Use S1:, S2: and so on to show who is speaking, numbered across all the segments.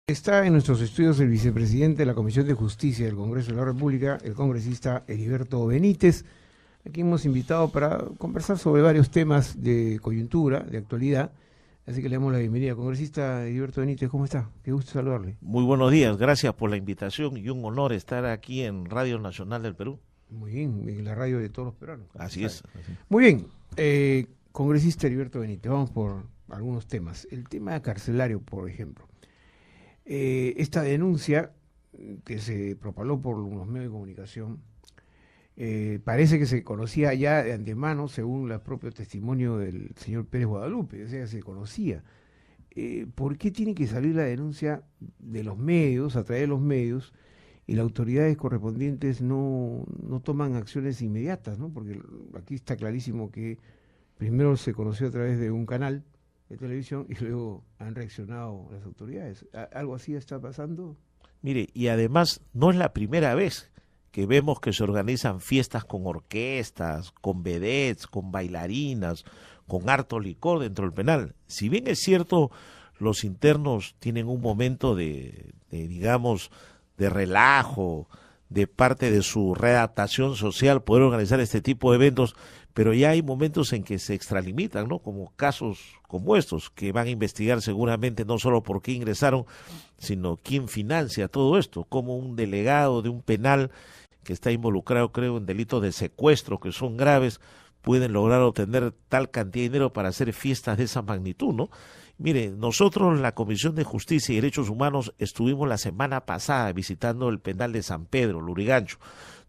S1: Está en nuestros estudios el vicepresidente de la Comisión de Justicia del Congreso de la República, el congresista Heriberto Benítez, a quien hemos invitado para conversar sobre varios temas de coyuntura, de actualidad. Así que le damos la bienvenida. Congresista Heriberto Benítez, ¿cómo está? Qué gusto saludarle.
S2: Muy buenos días, gracias por la invitación y un honor estar aquí en Radio Nacional del Perú.
S1: Muy bien, en la radio de todos los peruanos.
S2: Así es.
S1: Muy bien, congresista Heriberto Benítez, vamos por algunos temas. El tema carcelario, por ejemplo. Esta denuncia que se propaló por los medios de comunicación parece que se conocía ya de antemano, según el propio testimonio del señor Pérez Guadalupe, o sea, se conocía. ¿Por qué tiene que salir la denuncia de los medios, a través de los medios, y las autoridades correspondientes no toman acciones inmediatas, ¿no? Porque aquí está clarísimo que primero se conoció a través de un canal de televisión y luego han reaccionado las autoridades. ¿Algo así está pasando?
S2: Mire, y además no es la primera vez que vemos que se organizan fiestas con orquestas, con vedettes, con bailarinas, con harto licor dentro del penal. Si bien es cierto, los internos tienen un momento digamos, de relajo, de parte de su readaptación social, poder organizar este tipo de eventos, pero ya hay momentos en que se extralimitan, ¿no? Como casos como estos, que van a investigar seguramente no solo por qué ingresaron, sino quién financia todo esto, como un delegado de un penal que está involucrado, creo, en delitos de secuestro, que son graves, pueden lograr obtener tal cantidad de dinero para hacer fiestas de esa magnitud, ¿no? Mire, nosotros, la Comisión de Justicia y Derechos Humanos, estuvimos la semana pasada visitando el penal de San Pedro, Lurigancho.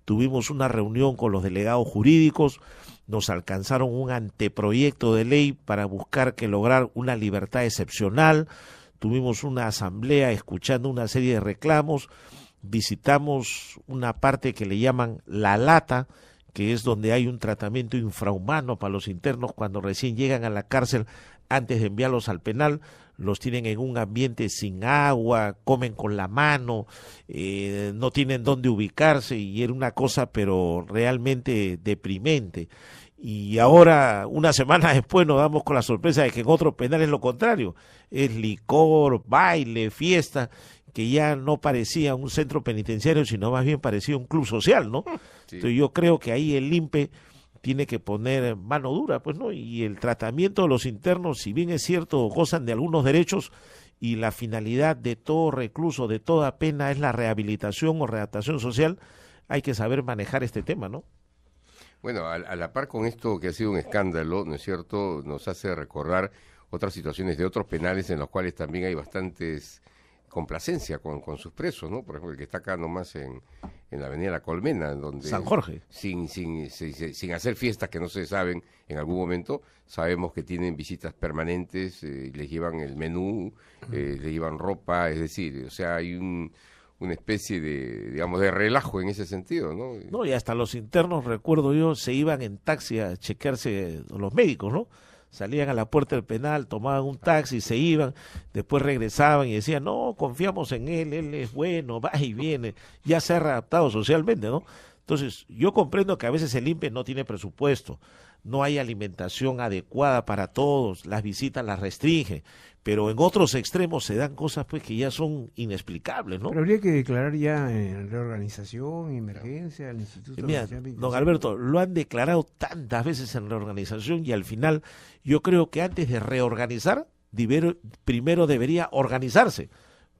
S2: Tuvimos una reunión con los delegados jurídicos, nos alcanzaron un anteproyecto de ley para buscar que lograr una libertad excepcional, tuvimos una asamblea escuchando una serie de reclamos, visitamos una parte que le llaman La Lata, que es donde hay un tratamiento infrahumano para los internos cuando recién llegan a la cárcel. Antes de enviarlos al penal, los tienen en un ambiente sin agua, comen con la mano, no tienen dónde ubicarse, y era una cosa pero realmente deprimente. Y ahora, una semana después, nos damos con la sorpresa de que en otro penal es lo contrario, es licor, baile, fiesta, que ya no parecía un centro penitenciario, sino más bien parecía un club social, ¿no? Sí. Entonces yo creo que ahí el INPE tiene que poner mano dura, pues, ¿no? Y el tratamiento de los internos, si bien es cierto, gozan de algunos derechos, y la finalidad de todo recluso, de toda pena, es la rehabilitación o readaptación social, hay que saber manejar este tema, ¿no?
S3: Bueno, a la par con esto que ha sido un escándalo, ¿no es cierto?, nos hace recordar otras situaciones de otros penales en los cuales también hay bastantes complacencia con sus presos, ¿no? Por ejemplo, el que está acá nomás en la avenida La Colmena, donde
S2: San Jorge,
S3: sin hacer fiestas que no se saben en algún momento, sabemos que tienen visitas permanentes, les llevan el menú, les llevan ropa, es decir, o sea, hay una especie de, digamos, de relajo en ese sentido, ¿no?
S2: No, y hasta los internos, recuerdo yo, se iban en taxi a chequearse los médicos, ¿no? Salían a la puerta del penal, tomaban un taxi, se iban, después regresaban y decían, no, confiamos en él es bueno, va y viene, ya se ha readaptado socialmente, ¿no? Entonces, yo comprendo que a veces el INPE no tiene presupuesto, no hay alimentación adecuada para todos, las visitas las restringe, pero en otros extremos se dan cosas pues que ya son inexplicables, ¿no?
S1: Pero habría que declarar ya en reorganización, emergencia, al Instituto
S2: Mira,
S1: Nacional.
S2: don Alberto, lo han declarado tantas veces en reorganización, y al final yo creo que antes de reorganizar, primero debería organizarse,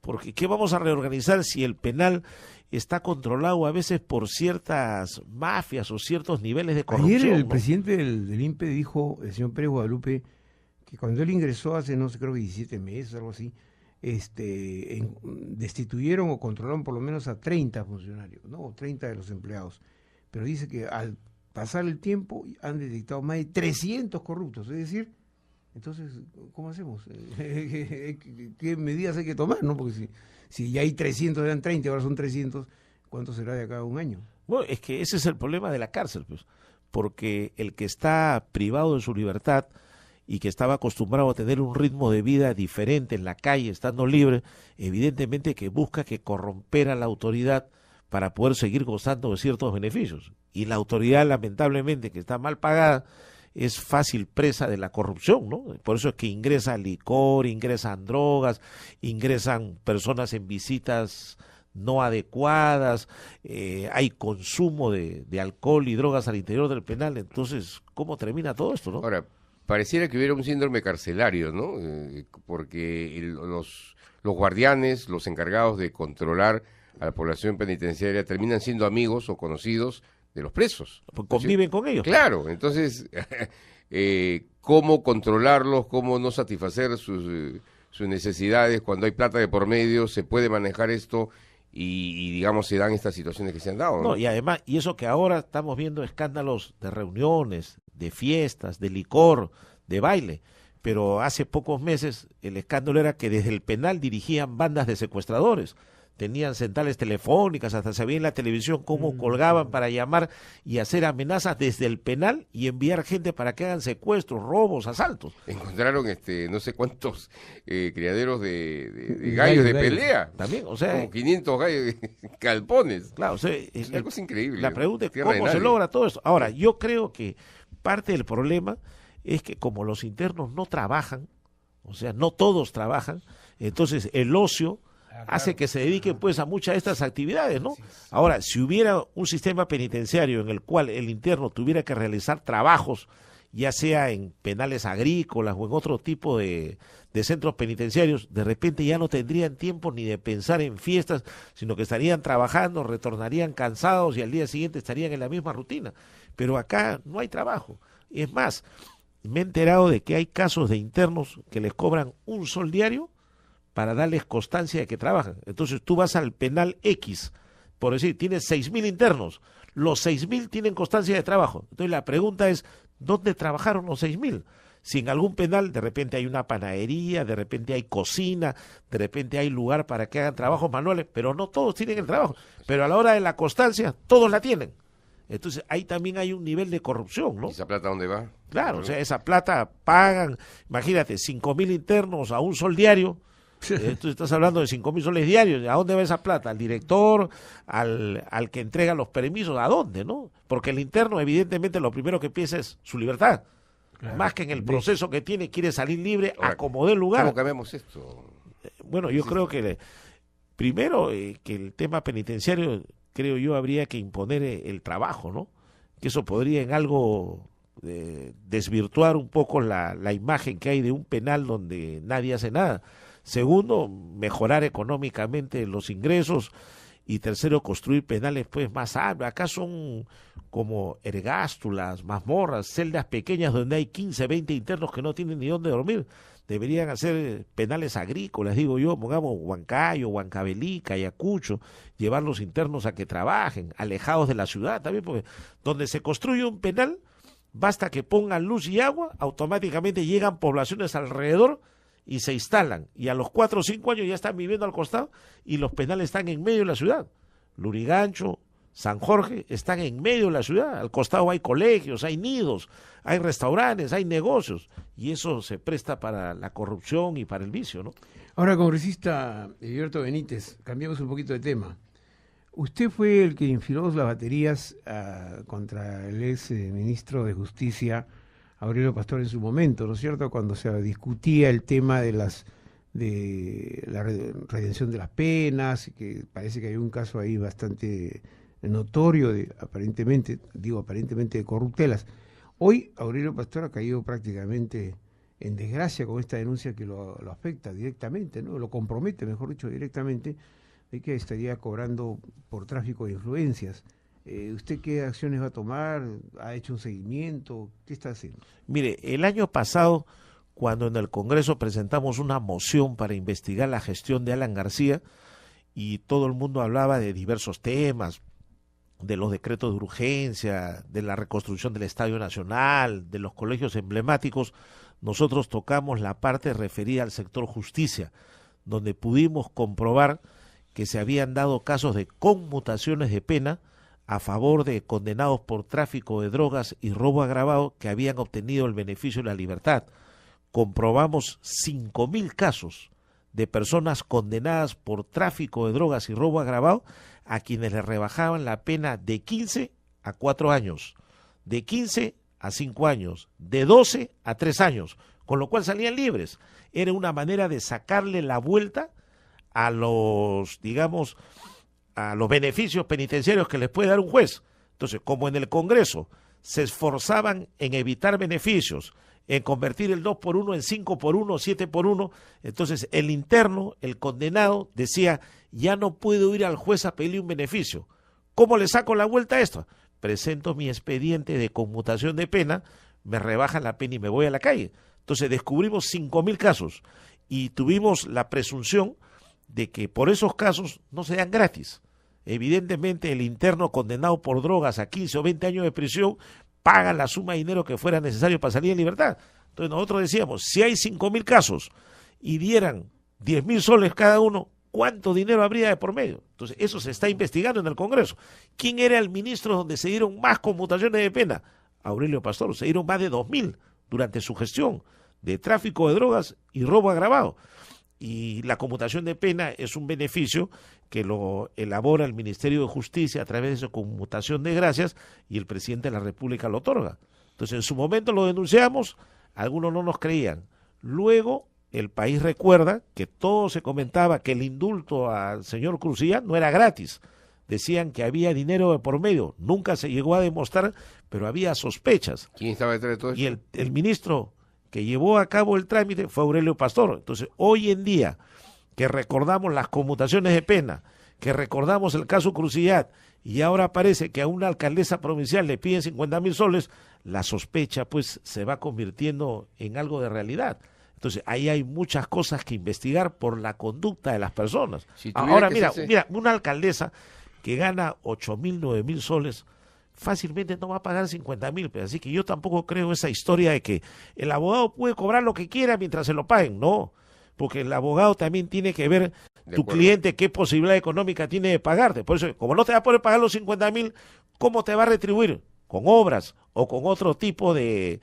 S2: porque ¿qué vamos a reorganizar si el penal está controlado a veces por ciertas mafias o ciertos niveles de corrupción?
S1: Ayer el
S2: ¿no?
S1: presidente del INPE dijo, el señor Pérez Guadalupe, que cuando él ingresó hace, no sé, creo que 17 meses, algo así, destituyeron o controlaron por lo menos a 30 funcionarios, ¿no? O 30 de los empleados. Pero dice que al pasar el tiempo han detectado más de 300 corruptos, es decir, entonces, ¿cómo hacemos? ¿Qué medidas hay que tomar, no? Porque si ya hay 300, eran 30, ahora son 300, ¿cuánto será de acá a un año?
S2: Bueno, es que ese es el problema de la cárcel, pues, porque el que está privado de su libertad y que estaba acostumbrado a tener un ritmo de vida diferente en la calle, estando libre, evidentemente que busca que corromper a la autoridad para poder seguir gozando de ciertos beneficios. Y la autoridad, lamentablemente, que está mal pagada, es fácil presa de la corrupción, ¿no? Por eso es que ingresa licor, ingresan drogas, ingresan personas en visitas no adecuadas, hay consumo de alcohol y drogas al interior del penal. Entonces, ¿cómo termina todo esto, no?
S3: Ahora, pareciera que hubiera un síndrome carcelario, ¿no? Porque los guardianes, los encargados de controlar a la población penitenciaria terminan siendo amigos o conocidos de los presos.
S2: Pues conviven con ellos.
S3: Claro, entonces, ¿cómo controlarlos? ¿Cómo no satisfacer sus necesidades cuando hay plata de por medio? ¿Se puede manejar esto? Y digamos, se dan estas situaciones que se han dado, ¿no?
S2: No, y además, y eso que ahora estamos viendo escándalos de reuniones, de fiestas, de licor, de baile, pero hace pocos meses el escándalo era que desde el penal dirigían bandas de secuestradores, tenían centrales telefónicas, hasta se veía en la televisión cómo colgaban para llamar y hacer amenazas desde el penal y enviar gente para que hagan secuestros, robos, asaltos.
S3: Encontraron no sé cuántos criaderos de gallos de pelea.
S2: También, o sea,
S3: como 500 gallos, galpones.
S2: Claro, o sea,
S3: es una cosa increíble.
S2: La pregunta es cómo se logra todo esto. Ahora, yo creo que parte del problema es que como los internos no trabajan, o sea, no todos trabajan, entonces el ocio hace que se dediquen pues a muchas de estas actividades, ¿no? Ahora, si hubiera un sistema penitenciario en el cual el interno tuviera que realizar trabajos, ya sea en penales agrícolas o en otro tipo de centros penitenciarios, de repente ya no tendrían tiempo ni de pensar en fiestas, sino que estarían trabajando, retornarían cansados y al día siguiente estarían en la misma rutina. Pero acá no hay trabajo. Es más, me he enterado de que hay casos de internos que les cobran un sol diario para darles constancia de que trabajan. Entonces tú vas al penal X, por decir, tienes 6.000 internos, los 6.000 tienen constancia de trabajo. Entonces la pregunta es, ¿dónde trabajaron los 6.000? Si en algún penal de repente hay una panadería, de repente hay cocina, de repente hay lugar para que hagan trabajos manuales, pero no todos tienen el trabajo. Pero a la hora de la constancia, todos la tienen. Entonces ahí también hay un nivel de corrupción, ¿no?
S3: ¿Y esa plata dónde va?
S2: Claro, o sea, esa plata pagan, imagínate, 5.000 internos a un sol diario. Tú estás hablando de 5.000 soles diarios. ¿A dónde va esa plata? ¿Al director? ¿Al que entrega los permisos? ¿A dónde, no? Porque el interno, evidentemente, lo primero que piensa es su libertad. Claro. Más que en el proceso que tiene, quiere salir libre, ahora, acomodar el lugar.
S3: ¿Cómo cambiamos esto?
S2: Bueno, yo creo que primero que el tema penitenciario, creo yo, habría que imponer el trabajo, ¿no? Que eso podría en algo desvirtuar un poco la imagen que hay de un penal donde nadie hace nada. Segundo, mejorar económicamente los ingresos. Y tercero, construir penales pues más amplios. Acá son como ergástulas, mazmorras, celdas pequeñas donde hay 15, 20 internos que no tienen ni dónde dormir. Deberían hacer penales agrícolas, digo yo, pongamos Huancayo, Huancavelica, Ayacucho, llevar los internos a que trabajen, alejados de la ciudad también, porque donde se construye un penal, basta que pongan luz y agua, automáticamente llegan poblaciones alrededor y se instalan, y a los 4 o 5 años ya están viviendo al costado y los penales están en medio de la ciudad. Lurigancho, San Jorge están en medio de la ciudad, al costado hay colegios, hay nidos, hay restaurantes, hay negocios, y eso se presta para la corrupción y para el vicio, ¿no?
S1: Ahora, congresista Heriberto Benítez, cambiamos un poquito de tema. Usted fue el que infiló las baterías contra el ex ministro de Justicia, Aurelio Pastor, en su momento, ¿no es cierto?, cuando se discutía el tema de la redención de las penas, que parece que hay un caso ahí bastante notorio de aparentemente de corruptelas. Hoy Aurelio Pastor ha caído prácticamente en desgracia con esta denuncia que lo afecta directamente, ¿no? Lo compromete, mejor dicho, directamente, de que estaría cobrando por tráfico de influencias. ¿Usted qué acciones va a tomar? ¿Ha hecho un seguimiento? ¿Qué está haciendo?
S2: Mire, el año pasado, cuando en el Congreso presentamos una moción para investigar la gestión de Alan García, y todo el mundo hablaba de diversos temas, de los decretos de urgencia, de la reconstrucción del Estadio Nacional, de los colegios emblemáticos, nosotros tocamos la parte referida al sector justicia, donde pudimos comprobar que se habían dado casos de conmutaciones de pena a favor de condenados por tráfico de drogas y robo agravado que habían obtenido el beneficio de la libertad. Comprobamos 5.000 casos de personas condenadas por tráfico de drogas y robo agravado a quienes les rebajaban la pena de 15 a 4 años, de 15 a 5 años, de 12 a 3 años, con lo cual salían libres. Era una manera de sacarle la vuelta a los, digamos, a los beneficios penitenciarios que les puede dar un juez. Entonces, como en el Congreso se esforzaban en evitar beneficios, en convertir el 2x1 en 5x1, 7x1, entonces el interno, el condenado, decía, ya no puedo ir al juez a pedirle un beneficio. ¿Cómo le saco la vuelta a esto? Presento mi expediente de conmutación de pena, me rebajan la pena y me voy a la calle. Entonces descubrimos 5.000 casos y tuvimos la presunción de que por esos casos no se dan gratis. Evidentemente el interno condenado por drogas a 15 o 20 años de prisión paga la suma de dinero que fuera necesario para salir en libertad. Entonces nosotros decíamos, si hay 5.000 casos y dieran 10.000 soles cada uno, ¿cuánto dinero habría de por medio? Entonces eso se está investigando en el Congreso. ¿Quién era el ministro donde se dieron más conmutaciones de pena? Aurelio Pastor, se dieron más de 2.000 durante su gestión de tráfico de drogas y robo agravado. Y la conmutación de pena es un beneficio que lo elabora el Ministerio de Justicia a través de su conmutación de gracias y el presidente de la República lo otorga. Entonces, en su momento lo denunciamos, algunos no nos creían. Luego, el país recuerda que todo se comentaba que el indulto al señor Cruzilla no era gratis. Decían que había dinero de por medio. Nunca se llegó a demostrar, pero había sospechas.
S3: ¿Quién estaba detrás de todo esto?
S2: Y el ministro que llevó a cabo el trámite fue Aurelio Pastor. Entonces, hoy en día, que recordamos las conmutaciones de pena, que recordamos el caso Crucillat, y ahora parece que a una alcaldesa provincial le piden 50.000 soles, la sospecha pues se va convirtiendo en algo de realidad. Entonces, ahí hay muchas cosas que investigar por la conducta de las personas.
S3: Si
S2: Ahora, mira, una alcaldesa que gana 8.000, 9.000 soles, fácilmente no va a pagar 50.000, así que yo tampoco creo esa historia de que el abogado puede cobrar lo que quiera mientras se lo paguen, no, porque el abogado también tiene que ver tu cliente qué posibilidad económica tiene de pagarte. Por eso, como no te va a poder pagar los 50.000, ¿cómo te va a retribuir? Con obras o con otro tipo de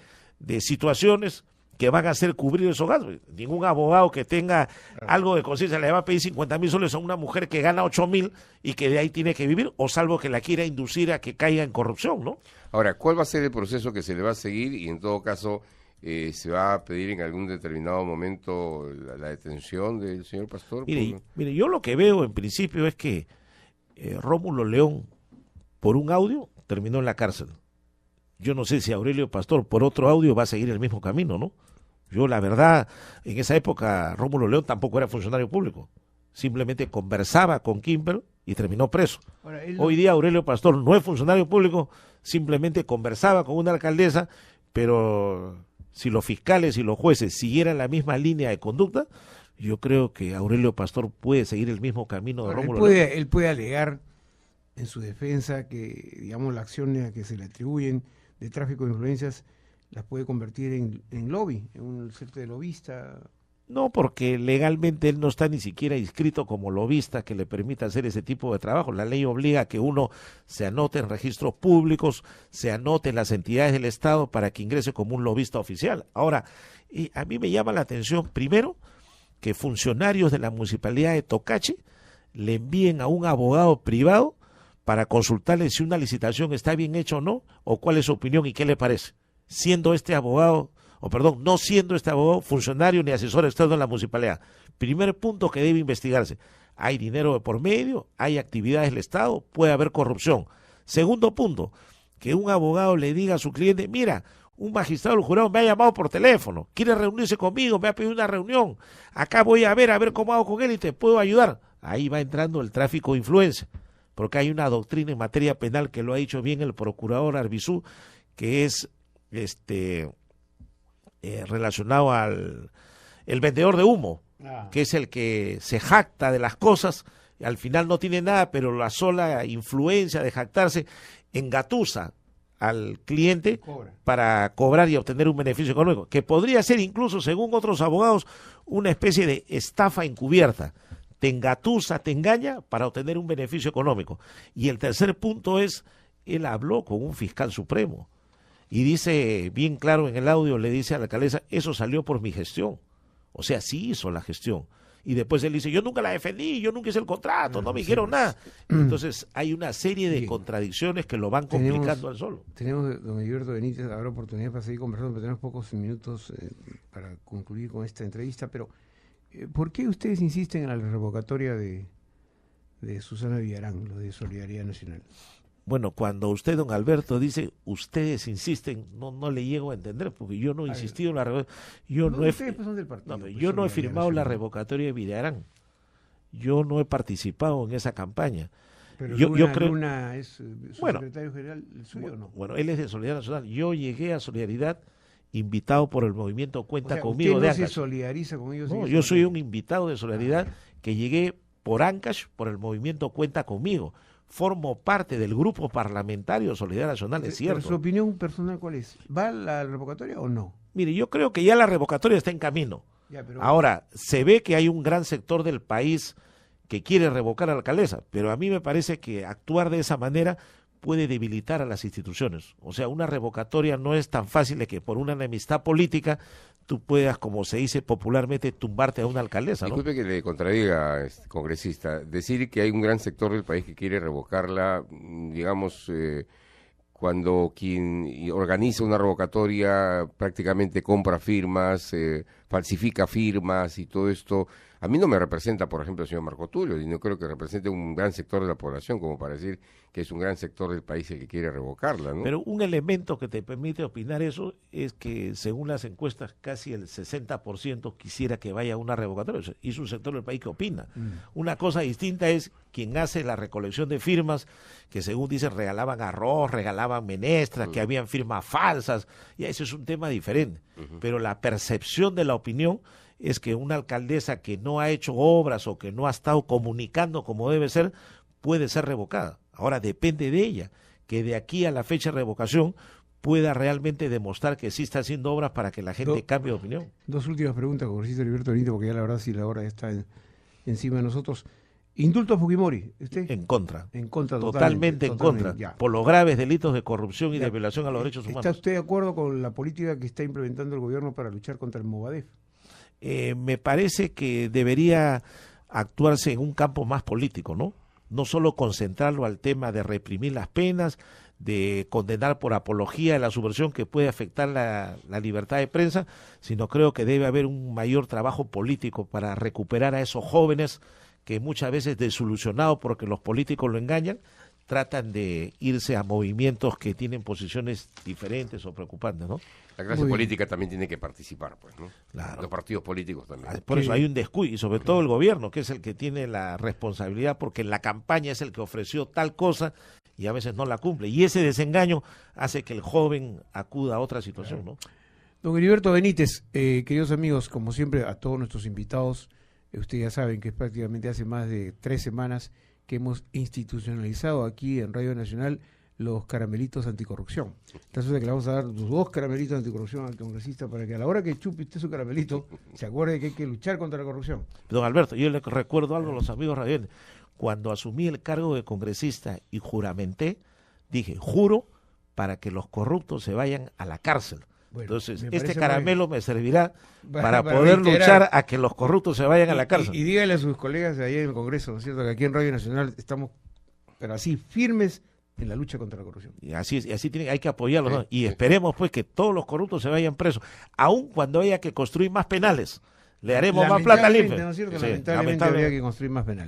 S2: situaciones que van a hacer cubrir esos gastos. Ningún abogado que tenga algo de conciencia le va a pedir 50.000 soles a una mujer que gana 8.000 y que de ahí tiene que vivir, o salvo que la quiera inducir a que caiga en corrupción, ¿no?
S3: Ahora, ¿cuál va a ser el proceso que se le va a seguir y en todo caso se va a pedir en algún determinado momento la detención del señor Pastor?
S2: Mire, yo lo que veo en principio es que Rómulo León, por un audio, terminó en la cárcel. Yo no sé si Aurelio Pastor por otro audio va a seguir el mismo camino, ¿no? Yo la verdad, en esa época Rómulo León tampoco era funcionario público. Simplemente conversaba con Kimber y terminó preso. Ahora, hoy día Aurelio Pastor no es funcionario público, simplemente conversaba con una alcaldesa, pero si los fiscales y los jueces siguieran la misma línea de conducta, yo creo que Aurelio Pastor puede seguir el mismo camino de Rómulo León.
S1: Él puede alegar en su defensa que, digamos, las acciones que se le atribuyen de tráfico de influencias las puede convertir en lobby, en un cierto de lobista.
S2: No, porque legalmente él no está ni siquiera inscrito como lobista que le permita hacer ese tipo de trabajo. La ley obliga a que uno se anote en registros públicos, se anote en las entidades del Estado para que ingrese como un lobista oficial. Ahora, a mí me llama la atención, primero, que funcionarios de la Municipalidad de Tocache le envíen a un abogado privado para consultarle si una licitación está bien hecha o no, o cuál es su opinión y qué le parece, siendo este abogado, no siendo este abogado funcionario ni asesor externo de la municipalidad. Primer punto que debe investigarse: hay dinero de por medio, hay actividades del Estado, puede haber corrupción. Segundo punto, que un abogado le diga a su cliente: mira, un magistrado del jurado me ha llamado por teléfono, quiere reunirse conmigo, me ha pedido una reunión, acá voy a ver cómo hago con él y te puedo ayudar. Ahí va entrando el tráfico de influencia, porque hay una doctrina en materia penal que lo ha dicho bien el procurador Arbizú, que es relacionado al el vendedor de humo, que es el que se jacta de las cosas, y al final no tiene nada, pero la sola influencia de jactarse engatusa al cliente para cobrar y obtener un beneficio económico, que podría ser incluso, según otros abogados, una especie de estafa encubierta. Te engatusa, te engaña para obtener un beneficio económico. Y el tercer punto es, él habló con un fiscal supremo y dice bien claro en el audio, le dice a la alcaldesa: eso salió por mi gestión. O sea, sí hizo la gestión. Y después él dice, yo nunca la defendí, yo nunca hice el contrato, no me dijeron nada. Entonces hay una serie de contradicciones que lo van complicando al solo.
S1: Tenemos, don Heriberto Benítez, habrá oportunidad para seguir conversando, pero tenemos pocos minutos para concluir con esta entrevista, pero ¿por qué ustedes insisten en la revocatoria de Susana Villarán, lo de Solidaridad Nacional?
S2: Bueno, cuando usted, don Alberto, dice, ustedes insisten, no le llego a entender, porque yo no he insistido en la revocatoria. Yo no he firmado la revocatoria de Villarán. Yo no he participado en esa campaña.
S1: Pero
S2: yo creo,
S1: Luna es su secretario general, ¿el suyo o no?
S2: Bueno, él es de Solidaridad Nacional. Yo llegué a Solidaridad invitado por el movimiento Cuenta Conmigo
S1: ¿usted
S2: de
S1: no
S2: Ancash.
S1: se solidariza con ellos?
S2: No, yo soy un invitado de Solidaridad que llegué por Ancash, por el movimiento Cuenta Conmigo. Formo parte del grupo parlamentario Solidaridad Nacional, es cierto.
S1: ¿Pero su opinión personal cuál es? ¿Va a la revocatoria o no?
S2: Mire, yo creo que ya la revocatoria está en camino. Ahora, se ve que hay un gran sector del país que quiere revocar a la alcaldesa, pero a mí me parece que actuar de esa manera puede debilitar a las instituciones. O sea, una revocatoria no es tan fácil de que por una enemistad política tú puedas, como se dice popularmente, tumbarte a una alcaldesa, ¿no?
S3: Disculpe que le contradiga, congresista, decir que hay un gran sector del país que quiere revocarla, digamos, cuando quien organiza una revocatoria prácticamente compra firmas, falsifica firmas y todo esto. A mí no me representa, por ejemplo, el señor Marco Tulio, y no creo que represente un gran sector de la población como para decir que es un gran sector del país el que quiere revocarla, ¿no?
S2: Pero un elemento que te permite opinar eso es que, según las encuestas, casi el 60% quisiera que vaya a una revocatoria. Y es un sector del país que opina. Una cosa distinta es quien hace la recolección de firmas, que según dicen regalaban arroz, regalaban menestras, que habían firmas falsas, y ese es un tema diferente. Pero la percepción de la opinión es que una alcaldesa que no ha hecho obras o que no ha estado comunicando como debe ser, puede ser revocada. Ahora depende de ella, que de aquí a la fecha de revocación pueda realmente demostrar que sí está haciendo obras para que la gente cambie de opinión.
S1: Dos últimas preguntas, congresista Heriberto Benítez, porque ya la verdad sí la hora está encima de nosotros. ¿Indulto a Fujimori? ¿Usted?
S2: En contra.
S1: En contra,
S2: totalmente en contra. Ya. Por los graves delitos de corrupción y de violación a los derechos humanos.
S1: ¿Está usted de acuerdo con la política que está implementando el gobierno para luchar contra el Movadef?
S2: Me parece que debería actuarse en un campo más político, ¿no? No solo concentrarlo al tema de reprimir las penas, de condenar por apología de la subversión que puede afectar la libertad de prensa, sino creo que debe haber un mayor trabajo político para recuperar a esos jóvenes que muchas veces desilusionados porque los políticos lo engañan, tratan de irse a movimientos que tienen posiciones diferentes o preocupantes, ¿no?
S3: La clase política también tiene que participar, pues, ¿no?
S2: Claro.
S3: Los partidos políticos también.
S2: Por eso hay un descuido, y sobre todo el gobierno, que es el que tiene la responsabilidad, porque en la campaña es el que ofreció tal cosa y a veces no la cumple. Y ese desengaño hace que el joven acuda a otra situación, ¿no?
S1: Don Heriberto Benítez, queridos amigos, como siempre, a todos nuestros invitados, ustedes ya saben que prácticamente hace más de 3 semanas que hemos institucionalizado aquí en Radio Nacional los caramelitos anticorrupción. Resulta que le vamos a dar los 2 caramelitos anticorrupción al congresista para que a la hora que chupe usted su caramelito se acuerde que hay que luchar contra la corrupción.
S2: Don Alberto, yo le recuerdo algo a los amigos radiantes. Cuando asumí el cargo de congresista y juramenté, dije, juro para que los corruptos se vayan a la cárcel. Bueno, entonces, este caramelo me servirá para poder luchar a que los corruptos se vayan a la cárcel.
S1: Y dígale a sus colegas de ahí en el Congreso, ¿no es cierto?, que aquí en Radio Nacional estamos, pero así, firmes en la lucha contra la corrupción.
S2: Y así hay que apoyarlos, ¿no? Y esperemos pues que todos los corruptos se vayan presos, aun cuando haya que construir más penales. Le haremos más plata limpia.
S1: ¿No es cierto? Lamentablemente habría que construir más penales.